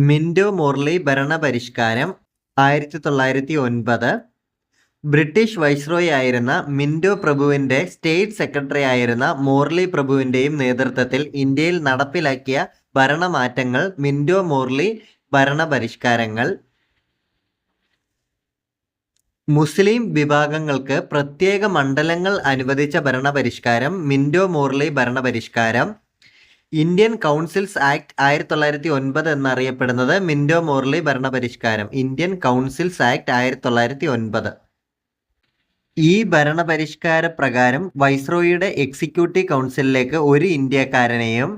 Minto Morley ഭരണപരിഷ്കാരം 1909. British viceroy ആയിരുന്ന Minto പ്രഭുവിന്റെ സ്റ്റേറ്റ് സെക്രട്ടറി ആയിരുന്ന മോർലി പ്രഭുവിന്റെയും നേതൃത്വത്തിൽ ഇന്ത്യയിൽ നടപ്പിലാക്കിയ ഭരണമാറ്റങ്ങൾ മിന്റോ മോർലി ഭരണപരിഷ്കാരങ്ങൾ. മുസ്ലിം വിഭാഗങ്ങൾക്ക് പ്രത്യേക മണ്ഡലങ്ങൾ അനുവദിച്ച ഭരണപരിഷ്കാരം മിന്റോ മോർലി ഭരണപരിഷ്കാരം. ഇന്ത്യൻ കൗൺസിൽസ് ആക്ട് 1909 എന്നറിയപ്പെടുന്നത് മിന്റോ മോർലി ഭരണപരിഷ്കാരം. Indian councils act 1909. ഈ ഭരണപരിഷ്കാര പ്രകാരം വൈസ്രോയിയുടെ എക്സിക്യൂട്ടീവ് കൗൺസിലിലേക്ക് ഒരു ഇന്ത്യക്കാരനെയും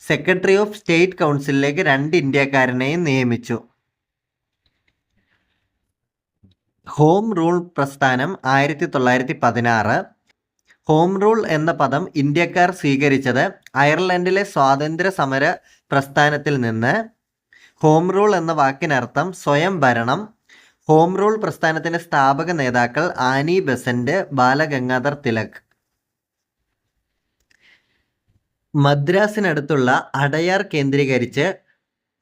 സെക്രട്ടറി ഓഫ് സ്റ്റേറ്റ് കൗൺസിലിലേക്ക് 2 ഇന്ത്യക്കാരനെയും നിയമിച്ചു. ഹോം റൂൾ പ്രസ്ഥാനം 1916. ഹോം റൂൾ എന്ന പദം ഇന്ത്യക്കാർ സ്വീകരിച്ചത് അയർലൻഡിലെ സ്വാതന്ത്ര്യ സമര പ്രസ്ഥാനത്തിൽ നിന്ന്. ഹോം റൂൾ എന്ന വാക്കിനർത്ഥം സ്വയം ഭരണം. ഹോം റൂൾ പ്രസ്ഥാനത്തിന്റെ സ്ഥാപക നേതാക്കൾ ആനി ബെസന്റ്, ബാലഗംഗാധർ തിലക്. മദ്രാസിനടുത്തുള്ള അടയാർ കേന്ദ്രീകരിച്ച്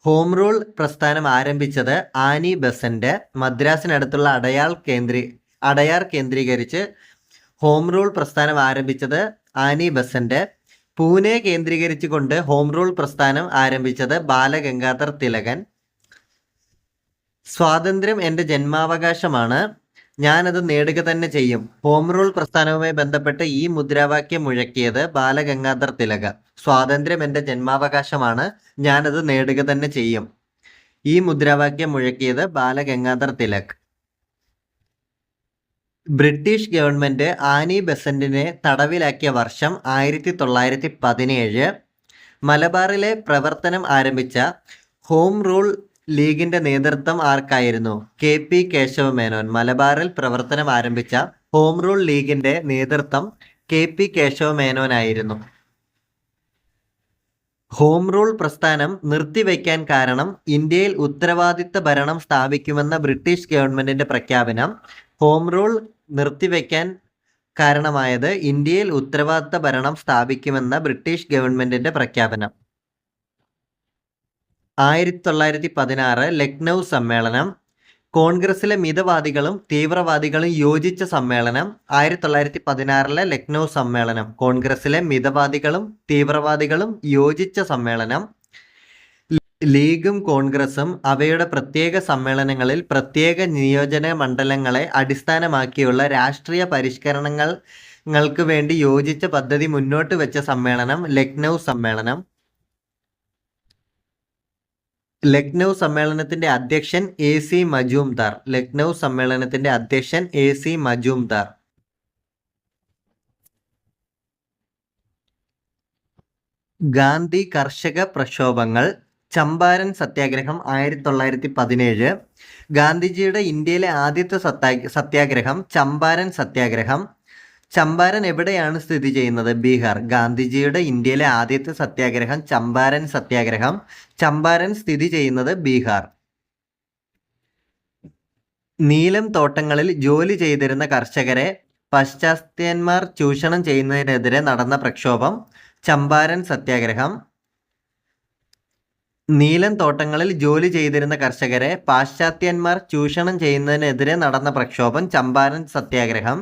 ഹോം റൂൾ പ്രസ്ഥാനം ആരംഭിച്ചത് ആനി ബെസന്റ്. മദ്രാസിനടുത്തുള്ള അടയാർ കേന്ദ്രീകരിച്ച് ഹോം റൂൾ പ്രസ്ഥാനം ആരംഭിച്ചത് ആനി ബെസന്റ്. പൂനെ കേന്ദ്രീകരിച്ചുകൊണ്ട് ഹോം റൂൾ പ്രസ്ഥാനം ആരംഭിച്ചത് ബാലഗംഗാധർ തിലകൻ. സ്വാതന്ത്ര്യം എൻ്റെ ജന്മാവകാശമാണ്, ഞാനത് നേടുക തന്നെ ചെയ്യും. ഹോം റൂൾ പ്രസ്ഥാനവുമായി ബന്ധപ്പെട്ട് ഈ മുദ്രാവാക്യം മുഴക്കിയത് ബാലഗംഗാധർ തിലക. സ്വാതന്ത്ര്യം എൻ്റെ ജന്മാവകാശമാണ്, ഞാനത് നേടുക തന്നെ ചെയ്യും. ഈ മുദ്രാവാക്യം മുഴക്കിയത് Balagangadhar Tilak. British government Annie ബെസന്റിനെ തടവിലാക്കിയ വർഷം 1917. മലബാറിലെ പ്രവർത്തനം ആരംഭിച്ച ഹോം റൂൾ ലീഗിന്റെ നേതൃത്വം ആർക്കായിരുന്നു? KP കേശവമേനോൻ. മലബാറിൽ പ്രവർത്തനം ആരംഭിച്ച ഹോം റൂൾ ലീഗിന്റെ നേതൃത്വം KP കേശവമേനോനായിരുന്നു. ഹോം റൂൾ പ്രസ്ഥാനം നിർത്തിവെക്കാൻ കാരണം ഇന്ത്യയിൽ ഉത്തരവാദിത്ത ഭരണം സ്ഥാപിക്കുമെന്ന ബ്രിട്ടീഷ് ഗവൺമെന്റിന്റെ പ്രഖ്യാപനം. ഹോം റൂൾ നിർത്തിവെക്കാൻ കാരണമായത് ഇന്ത്യയിൽ ഉത്തരവാദിത്ത ഭരണം സ്ഥാപിക്കുമെന്ന ബ്രിട്ടീഷ് ഗവൺമെന്റിന്റെ പ്രഖ്യാപനം. 1916 ലക്നൗ സമ്മേളനം. കോൺഗ്രസിലെ മിതവാദികളും തീവ്രവാദികളും യോജിച്ച സമ്മേളനം. 1916 ലക്നൗ സമ്മേളനം. കോൺഗ്രസിലെ മിതവാദികളും തീവ്രവാദികളും യോജിച്ച സമ്മേളനം. ലീഗും കോൺഗ്രസും അവയുടെ പ്രത്യേക സമ്മേളനങ്ങളിൽ പ്രത്യേക നിയോജന മണ്ഡലങ്ങളെ അടിസ്ഥാനമാക്കിയുള്ള രാഷ്ട്രീയ പരിഷ്കരണങ്ങൾക്ക് വേണ്ടി യോജിച്ച പദ്ധതി മുന്നോട്ട് വെച്ച സമ്മേളനം ലക്നൗ സമ്മേളനം. ലക്നൗ സമ്മേളനത്തിന്റെ അധ്യക്ഷൻ AC മജൂംദാർ. ലക്നൗ സമ്മേളനത്തിന്റെ അധ്യക്ഷൻ AC മജൂംദാർ. ഗാന്ധി കർഷക പ്രക്ഷോഭങ്ങൾ. ചമ്പാരൻ സത്യാഗ്രഹം 1917. ഗാന്ധിജിയുടെ ഇന്ത്യയിലെ ആദ്യത്തെ സത്യാഗ്രഹം ചമ്പാരൻ സത്യാഗ്രഹം. ചമ്പാരൻ എവിടെയാണ് സ്ഥിതി ചെയ്യുന്നത്? ബീഹാർ. ഗാന്ധിജിയുടെ ഇന്ത്യയിലെ ആദ്യത്തെ സത്യാഗ്രഹം ചമ്പാരൻ സത്യാഗ്രഹം. ചമ്പാരൻ സ്ഥിതി ചെയ്യുന്നത് ബീഹാർ. നീലം തോട്ടങ്ങളിൽ ജോലി ചെയ്തിരുന്ന കർഷകരെ പാശ്ചാത്യന്മാർ ചൂഷണം ചെയ്യുന്നതിനെതിരെ നടന്ന പ്രക്ഷോഭം ചമ്പാരൻ സത്യാഗ്രഹം. നീലം തോട്ടങ്ങളിൽ ജോലി ചെയ്തിരുന്ന കർഷകരെ പാശ്ചാത്യന്മാർ ചൂഷണം ചെയ്യുന്നതിനെതിരെ നടന്ന പ്രക്ഷോഭം ചമ്പാരൻ സത്യാഗ്രഹം.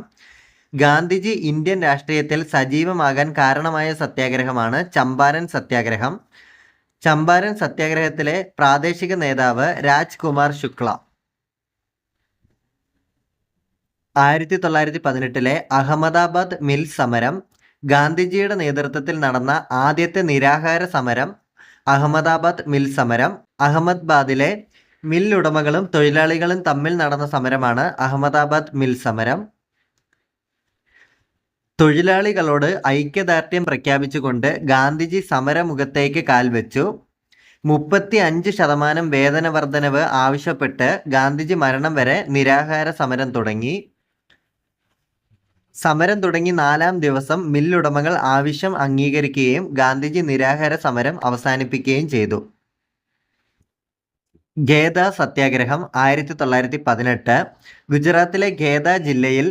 ഗാന്ധിജി ഇന്ത്യൻ രാഷ്ട്രീയത്തിൽ സജീവമാകാൻ കാരണമായ സത്യാഗ്രഹമാണ് ചമ്പാരൻ സത്യാഗ്രഹം. ചമ്പാരൻ സത്യാഗ്രഹത്തിലെ പ്രാദേശിക നേതാവ് രാജ്കുമാർ ശുക്ല. 1918 അഹമ്മദാബാദ് മിൽ സമരം. ഗാന്ധിജിയുടെ നേതൃത്വത്തിൽ നടന്ന ആദ്യത്തെ നിരാഹാര സമരം അഹമ്മദാബാദ് മിൽ സമരം. അഹമ്മദാബാദിലെ മില്ലുടമകളും തൊഴിലാളികളും തമ്മിൽ നടന്ന സമരമാണ് അഹമ്മദാബാദ് മിൽ സമരം. തൊഴിലാളികളോട് ഐക്യദാർഢ്യം പ്രഖ്യാപിച്ചുകൊണ്ട് ഗാന്ധിജി സമരമുഖത്തേക്ക് കാൽവെച്ചു. 35% വേതന വർധനവ് ആവശ്യപ്പെട്ട് ഗാന്ധിജി മരണം വരെ നിരാഹാര സമരം തുടങ്ങി. സമരം തുടങ്ങി 4-ാം ദിവസം മില്ലുടമകൾ ആവശ്യം അംഗീകരിക്കുകയും ഗാന്ധിജി നിരാഹാര സമരം അവസാനിപ്പിക്കുകയും ചെയ്തു. ഖേദ സത്യാഗ്രഹം 1918. ഗുജറാത്തിലെ ഖേദ ജില്ലയിൽ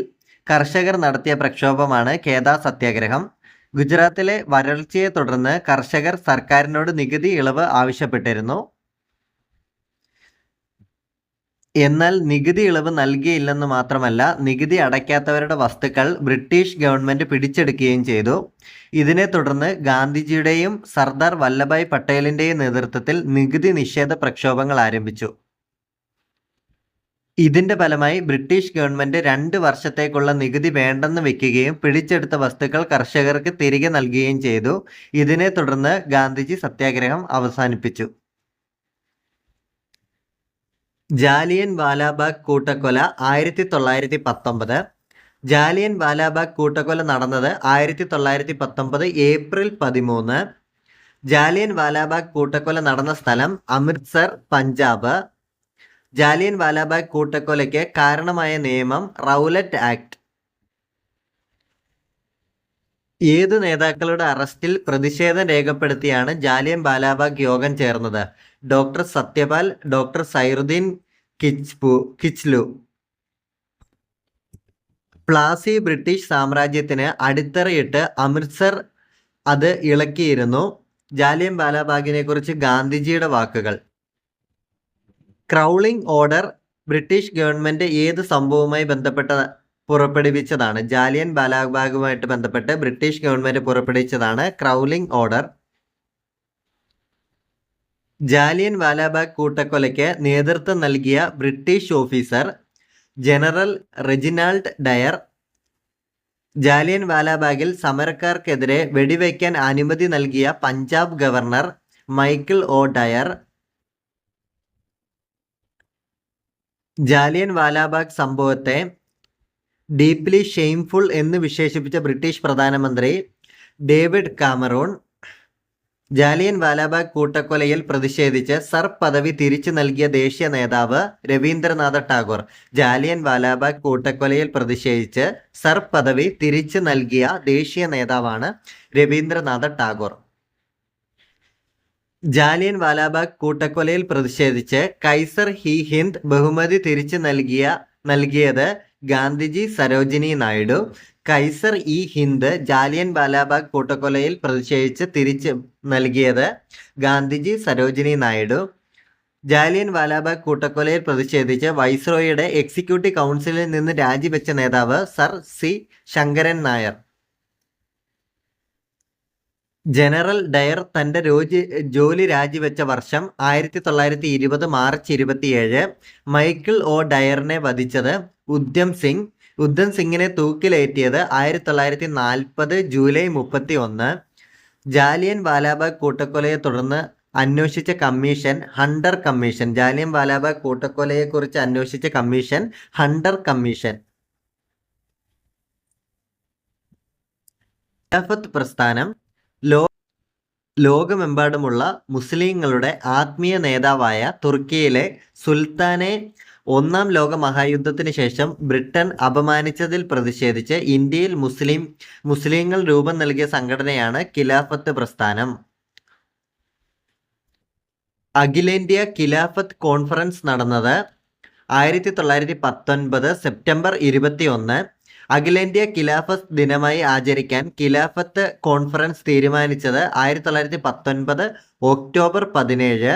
കർഷകർ നടത്തിയ പ്രക്ഷോഭമാണ് ഖേദ സത്യാഗ്രഹം. ഗുജറാത്തിലെ വരൾച്ചയെ തുടർന്ന് കർഷകർ സർക്കാരിനോട് നികുതി ഇളവ് ആവശ്യപ്പെട്ടിരുന്നു. എന്നാൽ നികുതി ഇളവ് നൽകിയില്ലെന്ന് മാത്രമല്ല, നികുതി അടയ്ക്കാത്തവരുടെ വസ്തുക്കൾ ബ്രിട്ടീഷ് ഗവൺമെന്റ് പിടിച്ചെടുക്കുകയും ചെയ്തു. ഇതിനെ തുടർന്ന് ഗാന്ധിജിയുടെയും സർദാർ വല്ലഭായ് പട്ടേലിന്റെയും നേതൃത്വത്തിൽ നികുതി നിഷേധ പ്രക്ഷോഭങ്ങൾ ആരംഭിച്ചു. ഇതിന്റെ ഫലമായി ബ്രിട്ടീഷ് ഗവൺമെന്റ് 2 വർഷത്തേക്കുള്ള നികുതി വേണ്ടെന്ന് വെക്കുകയും പിടിച്ചെടുത്ത വസ്തുക്കൾ കർഷകർക്ക് തിരികെ നൽകുകയും ചെയ്തു. ഇതിനെ തുടർന്ന് ഗാന്ധിജി സത്യാഗ്രഹം അവസാനിപ്പിച്ചു. ജാലിയൻ വാലാബാഗ് കൂട്ടക്കൊല 1919. ജാലിയൻ വാലാബാഗ് കൂട്ടക്കൊല നടന്നത് 1919 ഏപ്രിൽ 13. ജാലിയൻ വാലാബാഗ് കൂട്ടക്കൊല നടന്ന സ്ഥലം അമൃത്സർ, പഞ്ചാബ്. ജാലിയൻ വാലാബാഗ് കൂട്ടക്കൊലയ്ക്ക് കാരണമായ നിയമം റൗലറ്റ് ആക്ട്. ഏതു നേതാക്കളുടെ അറസ്റ്റിൽ പ്രതിഷേധം രേഖപ്പെടുത്തിയാണ് ജാലിയൻ വാലാബാഗ് യോഗം ചേർന്നത്? Doctor Satyapal, doctor Saifuddin Kitchlew. Plassey British സാമ്രാജ്യത്തിന് അടിത്തറയിട്ട് അമൃത്സർ അത് ഇളക്കിയിരുന്നു. ജാലിയൻ വാലാബാഗിനെ കുറിച്ച് ഗാന്ധിജിയുടെ വാക്കുകൾ. ക്രൗളിംഗ് ഓർഡർ ബ്രിട്ടീഷ് ഗവൺമെന്റ് ഏത് സംഭവവുമായി ബന്ധപ്പെട്ട പുറപ്പെടുവിച്ചതാണ്? ജാലിയൻ വാലാബാഗുമായിട്ട് ബന്ധപ്പെട്ട് ബ്രിട്ടീഷ് ഗവൺമെന്റ് പുറപ്പെടുവിച്ചതാണ് ക്രൗളിംഗ് ഓർഡർ. ജാലിയൻ വാലാബാഗ് കൂട്ടക്കൊലയ്ക്ക് നേതൃത്വം നൽകിയ British officer general Reginald Dyer. Jallian വാലാബാഗിൽ സമരക്കാർക്കെതിരെ വെടിവയ്ക്കാൻ അനുമതി നൽകിയ Punjab governor Michael O Dyer. Jallian Walabagh സംഭവത്തെ ഡീപ്ലി ഷെയിംഫുൾ എന്ന് വിശേഷിപ്പിച്ച ബ്രിട്ടീഷ് പ്രധാനമന്ത്രി ഡേവിഡ് കാമറൂൺ. ജാലിയൻ വാലാബാഗ് കൂട്ടക്കൊലയിൽ പ്രതിഷേധിച്ച് സർ പദവി തിരിച്ചു നൽകിയ ദേശീയ നേതാവ് രവീന്ദ്രനാഥ ടാഗോർ. ജാലിയൻ വാലാബാഗ് കൂട്ടക്കൊലയിൽ പ്രതിഷേധിച്ച് സർ പദവി തിരിച്ചു നൽകിയ ദേശീയ നേതാവാണ് രവീന്ദ്രനാഥ ടാഗോർ. ജാലിയൻ വാലാബാഗ് കൂട്ടക്കൊലയിൽ പ്രതിഷേധിച്ച് കൈസർ ഹി ഹിന്ദ് ബഹുമതി തിരിച്ചു നൽകിയത് ഗാന്ധിജി, സരോജിനി നായിഡു. കൈസർ ഇ ഹിന്ദ് ജാലിയൻ വാലാബാഗ് കൂട്ടക്കൊലയിൽ പ്രതിഷേധിച്ച് തിരിച്ചു നൽകിയത് ഗാന്ധിജി, സരോജിനി നായിഡു. ജാലിയൻ വാലാബാഗ് കൂട്ടക്കൊലയിൽ പ്രതിഷേധിച്ച് വൈസ്രോയിയുടെ എക്സിക്യൂട്ടീവ് കൗൺസിലിൽ നിന്ന് രാജിവെച്ച നേതാവ് sir C Sankaran Nair. General Dyer തന്റെ ജോലി രാജിവെച്ച വർഷം 1920 മാർച്ച് 27. മൈക്കിൾ ഒ ഡയറിനെ വധിച്ചത് ഉദ്ധം സിംഗ്. ഉദ്ധം സിംഗിനെ തൂക്കിലേറ്റിയത് 1940 ജൂലൈ 31. ജാലിയൻ വാലാബാഗ് കൂട്ടക്കൊലയെ തുടർന്ന് അന്വേഷിച്ച commission Hunter commission. Jallian Walabagh കൂട്ടക്കൊലയെക്കുറിച്ച് അന്വേഷിച്ച കമ്മീഷൻ ഹണ്ടർ കമ്മീഷൻ. ഖിലാഫത്ത് പ്രസ്ഥാനം ലോകമെമ്പാടുമുള്ള മുസ്ലിങ്ങളുടെ ആത്മീയ നേതാവായ തുർക്കിയിലെ സുൽത്താനെ 1-ാം ലോക മഹായുദ്ധത്തിന് ശേഷം ബ്രിട്ടൻ അപമാനിച്ചതിൽ പ്രതിഷേധിച്ച് ഇന്ത്യയിൽ മുസ്ലിങ്ങൾ രൂപം നൽകിയ സംഘടനയാണ് ഖിലാഫത്ത് പ്രസ്ഥാനം. അഖിലേന്ത്യാ ഖിലാഫത്ത് കോൺഫറൻസ് നടന്നത് 1919 സെപ്റ്റംബർ 21. അഖിലേന്ത്യാ ഖിലാഫത്ത് ദിനമായി ആചരിക്കാൻ ഖിലാഫത്ത് കോൺഫറൻസ് തീരുമാനിച്ചത് 1919 ഒക്ടോബർ 17.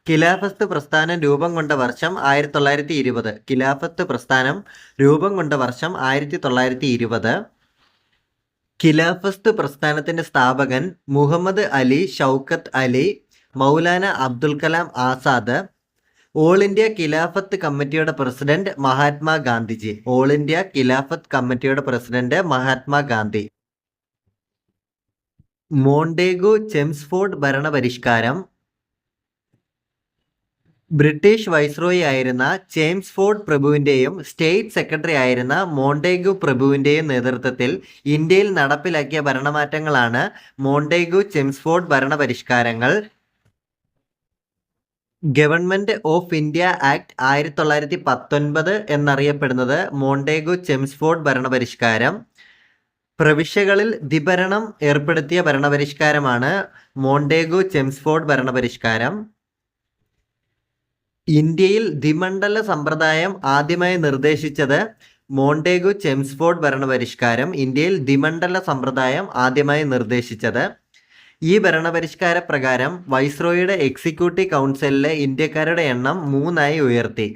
ഖിലാഫത്ത് പ്രസ്ഥാനം രൂപം കൊണ്ട വർഷം 1920. ഖിലാഫത്ത് പ്രസ്ഥാനം രൂപം കൊണ്ട വർഷം 1920. ഖിലാഫത്ത് പ്രസ്ഥാനത്തിന്റെ സ്ഥാപകൻ മുഹമ്മദ് അലി ഷൗക്കത്ത് അലി, മൗലാന അബ്ദുൽ കലാം ആസാദ്. ഓൾ ഇന്ത്യ ഖിലാഫത്ത് കമ്മിറ്റിയുടെ president Mahatma Gandhiji. All India Khilafat കമ്മിറ്റിയുടെ പ്രസിഡന്റ് മഹാത്മാഗാന്ധി. മോണ്ടേഗു ചെംസ്ഫോർഡ് ഭരണപരിഷ്കാരം. ബ്രിട്ടീഷ് വൈസ്രോയി ആയിരുന്ന ചെംസ്ഫോർഡ് പ്രഭുവിൻ്റെയും സ്റ്റേറ്റ് സെക്രട്ടറി ആയിരുന്ന മോണ്ടേഗു പ്രഭുവിൻ്റെയും നേതൃത്വത്തിൽ ഇന്ത്യയിൽ നടപ്പിലാക്കിയ ഭരണമാറ്റങ്ങളാണ് മോണ്ടേഗു ചെംസ്ഫോർഡ് ഭരണപരിഷ്കാരങ്ങൾ. ഗവൺമെന്റ് ഓഫ് ഇന്ത്യ ആക്ട് 1919 എന്നറിയപ്പെടുന്നത് മോണ്ടേഗു ചെംസ്ഫോർഡ് ഭരണപരിഷ്കാരം. പ്രവിശ്യകളിൽ ദ്വിഭരണം ഏർപ്പെടുത്തിയ ഭരണപരിഷ്കാരമാണ് മോണ്ടേഗു ചെംസ്ഫോർഡ് ഭരണപരിഷ്കാരം. ഇന്ത്യയിൽ ദ്വിമണ്ഡല സമ്പ്രദായം ആദ്യമായി നിർദ്ദേശിച്ചത് മോണ്ടേഗു ചെംസ്ഫോർഡ് ഭരണപരിഷ്കാരം. ഇന്ത്യയിൽ ദ്വിമണ്ഡല സമ്പ്രദായം ആദ്യമായി നിർദ്ദേശിച്ചത്. ഈ ഭരണപരിഷ്കാര പ്രകാരം വൈസ്രോയിയുടെ എക്സിക്യൂട്ടീവ് കൗൺസിലിലെ ഇന്ത്യക്കാരുടെ എണ്ണം 3 ഉയർത്തി.